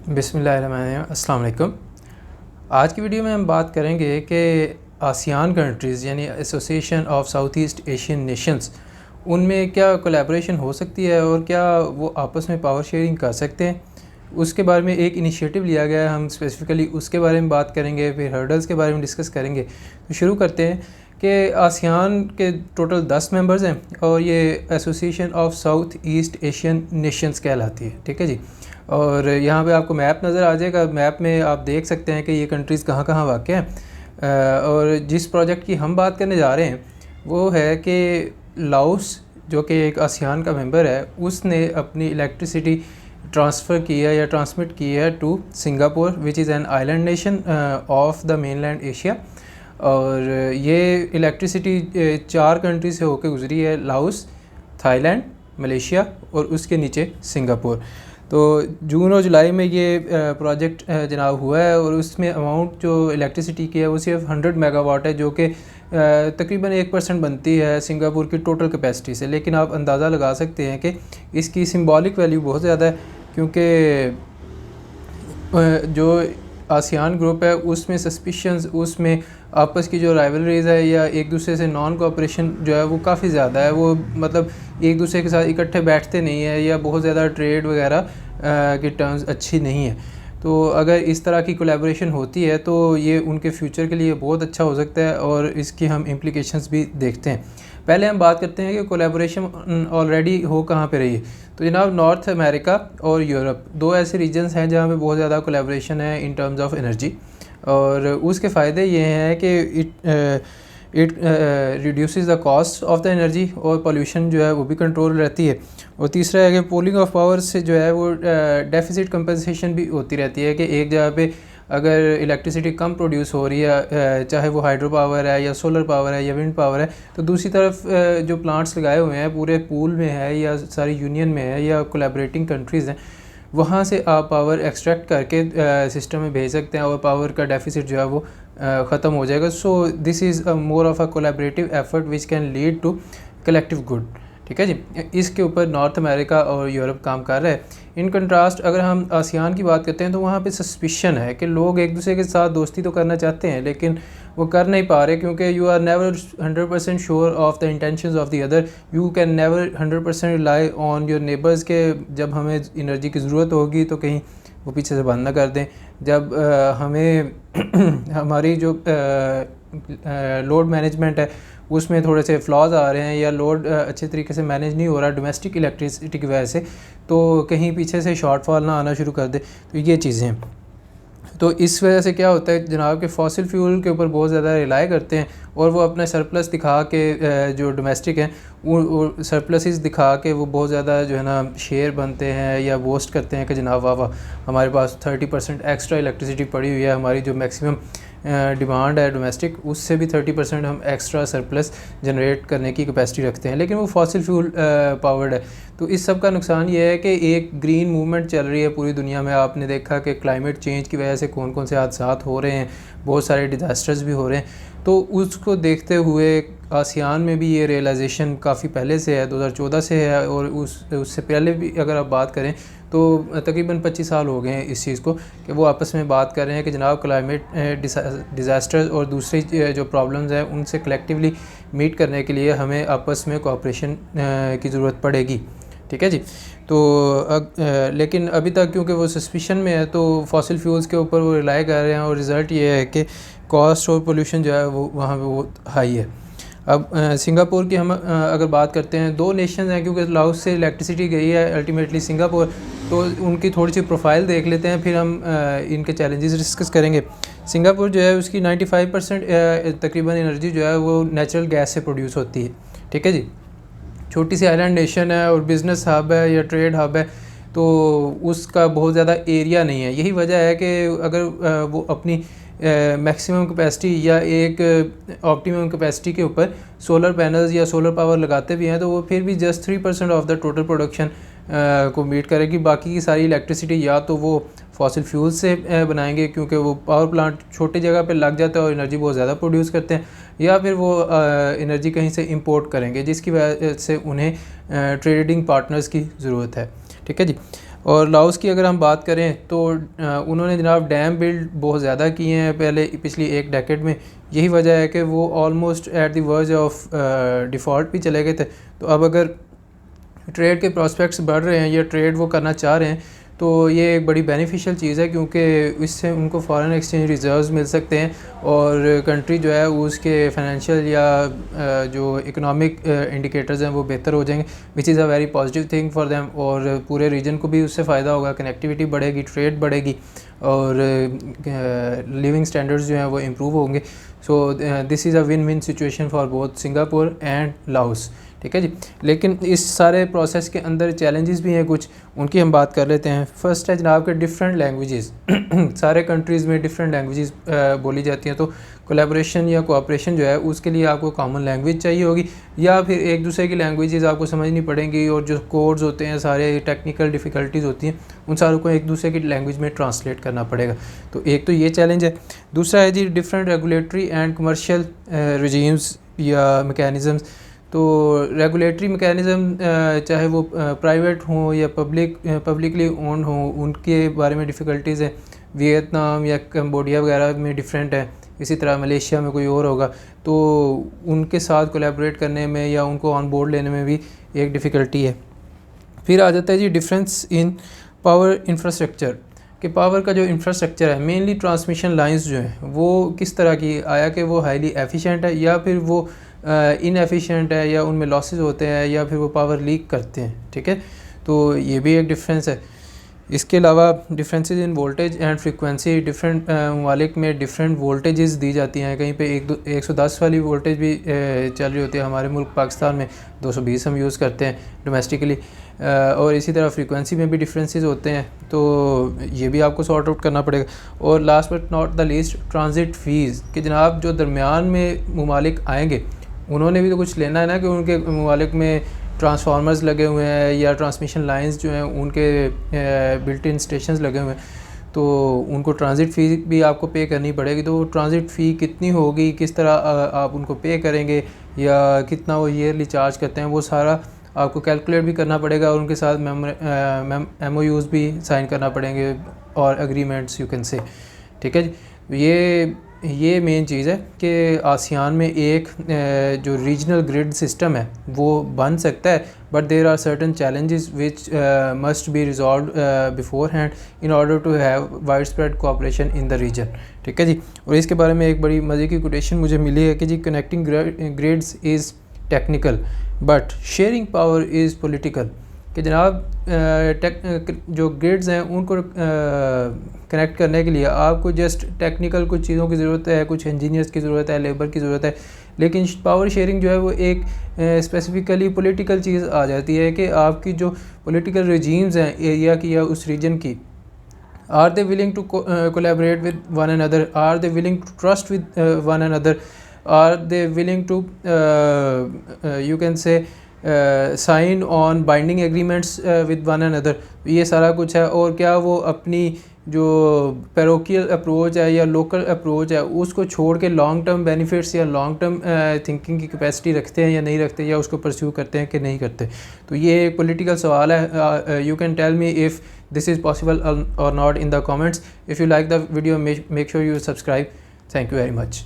बिस्मिल्लाहिर्रहमानिर्रहीम, अस्सलाम वालेकुम। आज की वीडियो में हम बात करेंगे कि आसियान कंट्रीज़ यानी association of south east Asian Nations, उनमें क्या कोलैबोरेशन हो सकती है और क्या वो आपस में पावर शेयरिंग कर सकते हैं। उसके बारे में एक इनिशिएटिव लिया गया है, हम स्पेसिफ़िकली उसके बारे में बात करेंगे, फिर हर्डल्स के बारे में डिस्कस करेंगे। तो शुरू करते हैं कि आसियान के टोटल 10 मेंबर्स हैं और ये association of south east Asian Nations कहलाती है। ठीक है जी। और यहाँ पे आपको मैप नज़र आ जाएगा। मैप में आप देख सकते हैं कि ये कंट्रीज़ कहाँ कहाँ वाक़ हैं। और जिस प्रोजेक्ट की हम बात करने जा रहे हैं वो है कि लाओस, जो कि एक आसियान का मेंबर है, उसने अपनी इलेक्ट्रिसिटी ट्रांसफ़र की है या ट्रांसमिट की है to Singapore, which is an island nation of the mainland Asia. और ये इलेक्ट्रिसिटी 4 कंट्री से होकर गुजरी है, लाओस, थाईलैंड, मलेशिया और उसके नीचे सिंगापुर। तो जून और जुलाई में ये प्रोजेक्ट जनाब हुआ है और उसमें अमाउंट जो इलेक्ट्रिसिटी की है वो सिर्फ 100 मेगावाट है, जो कि तकरीबन 1% बनती है सिंगापुर की टोटल कैपेसिटी से। लेकिन आप अंदाज़ा लगा सकते हैं कि इसकी सिंबॉलिक वैल्यू बहुत ज़्यादा है, क्योंकि जो आसियान ग्रुप है उसमें सस्पिशंस, उसमें आपस की जो राइवलरीज़ है या एक दूसरे से नॉन कोऑपरेशन जो है वो काफ़ी ज़्यादा है। वो मतलब एक दूसरे के साथ इकट्ठे बैठते नहीं है या बहुत ज़्यादा ट्रेड वगैरह की टर्म्स अच्छी नहीं है। तो अगर इस तरह की कोलैबोरेशन होती है तो ये उनके फ्यूचर के लिए बहुत अच्छा हो सकता है और इसकी हम इम्प्लिकेशंस भी देखते हैं। पहले हम बात करते हैं कि कोलैबोरेशन ऑलरेडी हो कहाँ पे रही है। तो जनाब, नॉर्थ अमेरिका और यूरोप, दो ऐसे रीजन्स हैं जहाँ पे बहुत ज़्यादा कोलैबोरेशन है इन टर्म्स ऑफ एनर्जी। और उसके फ़ायदे ये हैं कि it reduces the cost of the energy और पोल्यूशन जो है वो भी कंट्रोल रहती है। और तीसरा है कि पूलिंग ऑफ पावर से जो है वो डेफिसिट कंपनसेशन भी होती रहती है कि एक जगह पे अगर इलेक्ट्रिसिटी कम प्रोड्यूस हो रही है, चाहे वो हाइड्रो पावर है या सोलर पावर है या विंड पावर है, तो दूसरी तरफ जो प्लांट्स लगाए हुए हैं पूरे पूल में है या सारी यूनियन में है या कोलैबोरेटिंग कंट्रीज़ हैं, वहाँ से आप पावर एक्सट्रैक्ट करके सिस्टम में भेज सकते हैं और पावर का डेफिसिट जो है वो ख़त्म हो जाएगा। So this is more of a collaborative effort which can lead to collective good. ठीक है जी। इसके ऊपर नॉर्थ अमेरिका और यूरोप काम कर रहे हैं। इन कंट्रास्ट अगर हम आसियान की बात करते हैं तो वहाँ पे सस्पिशन है कि लोग एक दूसरे के साथ दोस्ती तो करना चाहते हैं लेकिन वो कर नहीं पा रहे, क्योंकि you are never 100% sure of the intentions of the other. You can never 100% rely on your neighbours के जब हमें एनर्जी की ज़रूरत होगी तो कहीं वो पीछे से बंद ना कर दें। जब हमें हमारी जो लोड मैनेजमेंट है उसमें थोड़े से फ्लॉज आ रहे हैं या लोड अच्छे तरीके से मैनेज नहीं हो रहा डोमेस्टिक इलेक्ट्रिसिटी की वजह से, तो कहीं पीछे से शॉर्टफॉल ना आना शुरू कर दे। तो ये चीज़ें हैं। तो इस वजह से क्या होता है जनाब के फॉसिल फ्यूल के ऊपर बहुत ज़्यादा रिलाई करते हैं और वो अपने सरप्लस दिखा के जो डोमेस्टिक हैं वो सरप्लसेस दिखा के वो बहुत ज़्यादा जो है ना शेयर बनते हैं या बोस्ट करते हैं कि जनाब वाह वाह हमारे पास 30% एक्स्ट्रा इलेक्ट्रिसिटी पड़ी हुई है, हमारी जो मैक्सिमम डिमांड है डोमेस्टिक उससे भी 30% हम एक्स्ट्रा सरप्लस जनरेट करने की कैपेसिटी रखते हैं, लेकिन वो फॉसिल फ्यूल पावर्ड है। तो इस सब का नुकसान ये है कि एक ग्रीन मूवमेंट चल रही है पूरी दुनिया में। आपने देखा कि क्लाइमेट चेंज की वजह से कौन कौन से हादसात हो रहे हैं, बहुत सारे डिज़ास्टर्स भी हो रहे हैं। तो उसको देखते हुए आसियान में भी ये रियलाइजेशन काफ़ी पहले से है, 2014 से है और उससे पहले भी अगर आप बात करें तो तकरीबन 25 साल हो गए हैं इस चीज़ को कि वो आपस में बात कर रहे हैं कि जनाब क्लाइमेट डिज़ास्टर्स और दूसरी जो प्रॉब्लम्स हैं उनसे कलेक्टिवली मीट करने के लिए हमें आपस में कोऑपरेशन की ज़रूरत पड़ेगी। ठीक है जी। तो लेकिन अभी तक क्योंकि वो सस्पिशन में है तो फॉसिल फ्यूल्स के ऊपर वो रिलाई कर रहे हैं और रिज़ल्ट ये है कि कॉस्ट और पोल्यूशन जो है वो वहाँ पे बहुत हाई है। अब सिंगापुर की हम अगर बात करते हैं, दो नेशन हैं क्योंकि लाओस से इलेक्ट्रिसिटी गई है अल्टीमेटली सिंगापुर, तो उनकी थोड़ी सी प्रोफाइल देख लेते हैं फिर हम इनके चैलेंजेस डिस्कस करेंगे। सिंगापुर जो है उसकी 95% तकरीबन एनर्जी जो है वो नेचुरल गैस से प्रोड्यूस होती है। ठीक है जी। छोटी सी आइलैंड नेशन है और बिज़नेस हब है या ट्रेड हब है, तो उसका बहुत ज़्यादा एरिया नहीं है। यही वजह है कि अगर वो अपनी मैक्सिमम कैपेसिटी या एक ऑप्टिमम कैपेसिटी के ऊपर सोलर पैनल्स या सोलर पावर लगाते भी हैं तो वो फिर भी just 3% of the total production को मीट करेगी। बाकी की सारी इलेक्ट्रिसिटी या तो वो फॉसिल फ्यूल से बनाएंगे क्योंकि वो पावर प्लांट छोटी जगह पे लग जाता है और एनर्जी बहुत ज़्यादा प्रोड्यूस करते हैं, या फिर वो एनर्जी कहीं से इंपोर्ट करेंगे जिसकी वजह से उन्हें ट्रेडिंग पार्टनर्स की ज़रूरत है। ठीक है जी। और लाओस की अगर हम बात करें तो उन्होंने जनाब डैम बिल्ड बहुत ज़्यादा किए हैं पहले पिछली एक डेकेड में। यही वजह है कि वो almost at the verge of default भी चले गए थे। तो अब अगर ट्रेड के प्रॉस्पेक्ट्स बढ़ रहे हैं या ट्रेड वो करना चाह रहे हैं तो ये एक बड़ी बेनिफिशियल चीज़ है, क्योंकि इससे उनको फॉरेन एक्सचेंज रिजर्व्स मिल सकते हैं और कंट्री जो है उसके फाइनेंशियल या जो इकोनॉमिक इंडिकेटर्स हैं वो बेहतर हो जाएंगे, which is a very positive thing for them. और पूरे रीजन को भी उससे फ़ायदा होगा, कनेक्टिविटी बढ़ेगी, ट्रेड बढ़ेगी और लिविंग स्टैंडर्ड्स जो हैं वो इम्प्रूव होंगे। सो this is a win win situation for both Singapore and Laos, ठीक है जी। लेकिन इस सारे प्रोसेस के अंदर चैलेंजेस भी हैं कुछ, उनकी हम बात कर लेते हैं। फर्स्ट है जनाब के डिफरेंट लैंग्वेजेस सारे कंट्रीज़ में डिफरेंट लैंग्वेजेस बोली जाती हैं, तो कोलैबोरेशन या कोऑपरेशन जो है उसके लिए आपको कॉमन लैंग्वेज चाहिए होगी या फिर एक दूसरे की लैंग्वेजेस आपको समझनी पड़ेंगी, और जो कोड्स होते हैं सारे टेक्निकल डिफ़िकल्टीज़ होती हैं उन सारों को एक दूसरे की लैंग्वेज में ट्रांसलेट करना पड़ेगा। तो एक तो ये चैलेंज है। दूसरा है जी different regulatory and commercial regimes या मैकेनिज़म्स। तो रेगुलेटरी मैकेनिज़्म चाहे वो प्राइवेट हों या पब्लिकली ओन्ड हों, उनके बारे में डिफ़िकल्टीज़ हैं। वियतनाम या कंबोडिया वगैरह में डिफरेंट है, इसी तरह मलेशिया में कोई और होगा, तो उनके साथ कोलैबोरेट करने में या उनको ऑन बोर्ड लेने में भी एक डिफ़िकल्टी है। फिर आ जाता है जी डिफरेंस इन पावर इंफ्रास्ट्रक्चर, कि पावर का जो इंफ्रास्ट्रक्चर है मेनली ट्रांसमिशन लाइंस जो हैं वो किस तरह की आया कि वो हाईली एफिशिएंट है या फिर वो इनएफिशिएंट है या उनमें लॉसेस होते हैं या फिर वो पावर लीक करते हैं, ठीक है। तो ये भी एक डिफरेंस है। इसके अलावा differences in voltage and frequency, different ममालिक में डिफरेंट वोल्टेजेस दी जाती हैं। कहीं पे 110 वाली वोल्टेज भी चल रही होती है, हमारे मुल्क पाकिस्तान में 220 हम यूज़ करते हैं डोमेस्टिकली, और इसी तरह फ्रीक्वेंसी में भी डिफरेंसेस होते हैं, तो ये भी आपको सॉर्ट आउट करना पड़ेगा। और last but not the least transit fees, कि जनाब जो दरमियान में ममालिक आएंगे उन्होंने भी तो कुछ लेना है ना, कि उनके ममालिक में ट्रांसफार्मर्स लगे हुए हैं या ट्रांसमिशन लाइंस जो हैं उनके बिल्ट इन स्टेशंस लगे हुए हैं, तो उनको ट्रांजिट फ़ी भी आपको पे करनी पड़ेगी। तो ट्रांजिट फ़ी कितनी होगी, किस तरह आप उनको पे करेंगे या कितना वो ईयरली चार्ज करते हैं, वो सारा आपको कैलकुलेट भी करना पड़ेगा और उनके साथ MOUs भी साइन करना पड़ेंगे और एग्रीमेंट्स यू कैन से, ठीक है जी। ये मेन चीज़ है कि आसियान में एक जो रीजनल ग्रिड सिस्टम है वो बन सकता है, but there are certain challenges which must be resolve beforehand in order to have widespread cooperation in the region, ठीक है जी। और इसके बारे में एक बड़ी मज़े की कोटेशन मुझे मिली है कि जी connecting grids is technical but sharing power is political, कि जनाब जो ग्रिड्स हैं उनको कनेक्ट करने के लिए आपको जस्ट टेक्निकल कुछ चीज़ों की ज़रूरत है, कुछ इंजीनियर्स की ज़रूरत है, लेबर की ज़रूरत है, लेकिन पावर शेयरिंग जो है वो एक स्पेसिफिकली पॉलिटिकल चीज़ आ जाती है कि आपकी जो पॉलिटिकल रिजीम्स हैं एरिया की या उस रीजन की, are they willing to collaborate with one another, are they willing to trust with one another, are they willing to you can say sign on binding agreements with one another, ये सारा कुछ है। और क्या वो अपनी जो पैरोकियल अप्रोच है या लोकल अप्रोच है उसको छोड़ के लॉन्ग टर्म बेनिफिट्स या लॉन्ग टर्म थिंकिंग की कैपेसिटी रखते हैं या नहीं रखते, या उसको परस्यू करते हैं कि नहीं करते। तो ये एक पॉलिटिकल सवाल है। You can tell me if this is possible और not in the comments. If you like the video make sure you subscribe. Thank you very much.